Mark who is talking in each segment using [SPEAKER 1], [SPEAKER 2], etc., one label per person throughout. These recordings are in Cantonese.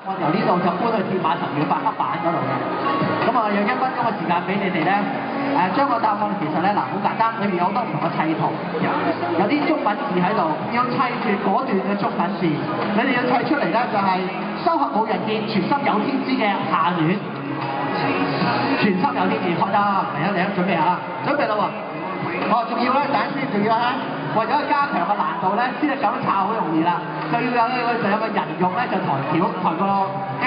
[SPEAKER 1] 案由呢度就搬去鐵馬神廟發黑板嗰度嘅。咁啊，用1分鐘嘅時間俾你哋咧，將個答案其實咧嗱好簡單，裏面有好多唔同嘅砌圖，有啲中文字喺度，要砌住嗰段嘅中文字，你哋要砌出嚟咧就係、修合冇人見，全心有天知嘅下聯。全心有天知，開得嚟啊，準備下，準備啦喎！哦，仲要咧，等陣先，仲要咧，為咗加強個難度咧，先係咁抄好容易啦，就要有個人肉咧，就抬個一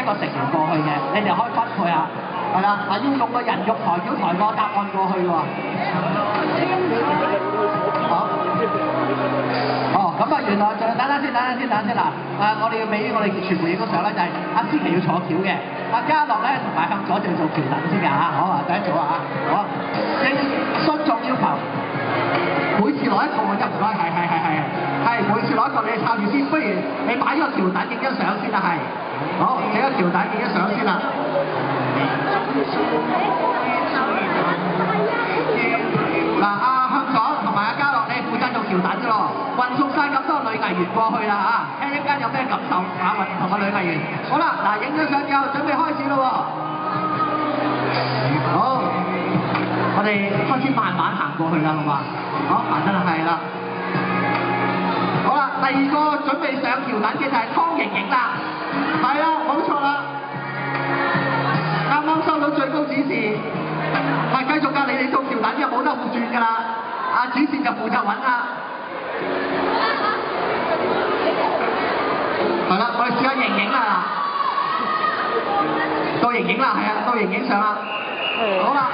[SPEAKER 1] 個成員過去嘅，你哋可以分配下，係啦，要用個人肉抬個答案過去喎。好。哦，咁啊，原來仲等陣先嗱，我哋要俾我哋傳媒影個相咧，就係阿思琪要坐轎嘅，阿嘉樂咧同埋向左就要做橋躉先㗎嚇，好啊，第一組啊，好啊，應信眾要求，每次攞一個就唔該，係，每次攞一個你抄住先，不如你擺咗個橋躉影張相先啦，係，好，整個橋躉影張相先啦。嗱，阿向左同埋阿嘉樂，你負責做橋躉嘅咯，運送晒咁多女藝員過去啦嚇，聽一間有咩感受啊？運同個女藝員，好啦，嗱，影咗相之後，準備開始咯喎，好，我哋開始慢慢行過去啦，好嘛？好，行得啦，係啦，好啦，第二個準備上橋躉嘅就係湯盈盈啦，係啦，冇錯啦，啱啱收到最高指示。係繼續㗎，你哋做橋躉就冇得互轉㗎啦，阿主線就負責揾啦。係啦，我哋試下盈盈啦，到盈盈啦，係啊，到盈盈上啦。好啦，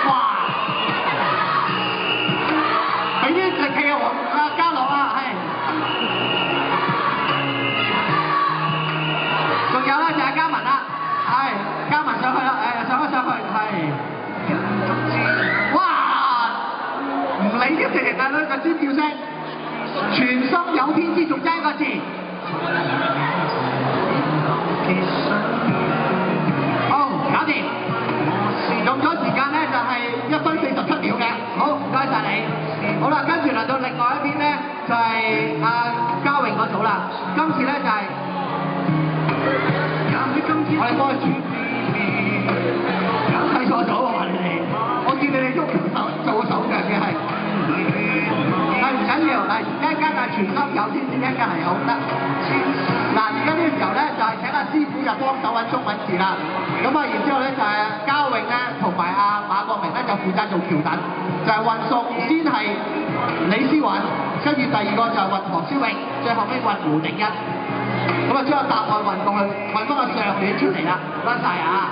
[SPEAKER 1] 哇！俾啲力氣啊，嘉樂啊，係。仲有咧就係嘉文啦，係嘉文上去啦，上去，係。哇！唔理啲直情啊，個尖叫聲，全心有天知，仲爭一個字。好，搞掂。用咗時間咧就係1分47秒嘅。好，唔該曬你。好啦，跟住輪到另外一邊咧，就係阿嘉穎嗰組啦。今次咧就係我哋幫佢轉。睇錯咗喎你哋，我見你哋喐做手腳嘅係唔緊要，嗱一間係全心有天知，一間係好得。嗱而家呢個時候咧就係請阿師傅就幫手揾中文字啦。咁啊然之後咧就係嘉穎咧同埋阿馬國明咧就負責做橋躉，就係運送先係李思韻，跟住第二個就係運唐詩詠，最後尾運胡定欣。咁啊將個答案運過去，運翻個上聯出嚟啦，唔該曬啊！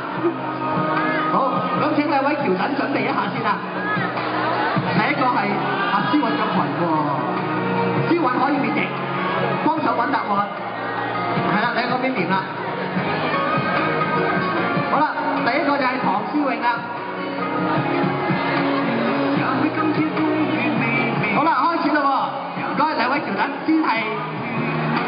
[SPEAKER 1] 好，咁請兩位橋躉準備一下先啦。第一個係阿思韻嘅群喎，思韻可以變形，幫手揾答案。係啦，你喺嗰邊掂啦。好啦，第一個就係唐詩詠啦。好啦，開始啦喎，唔該兩位橋躉先係。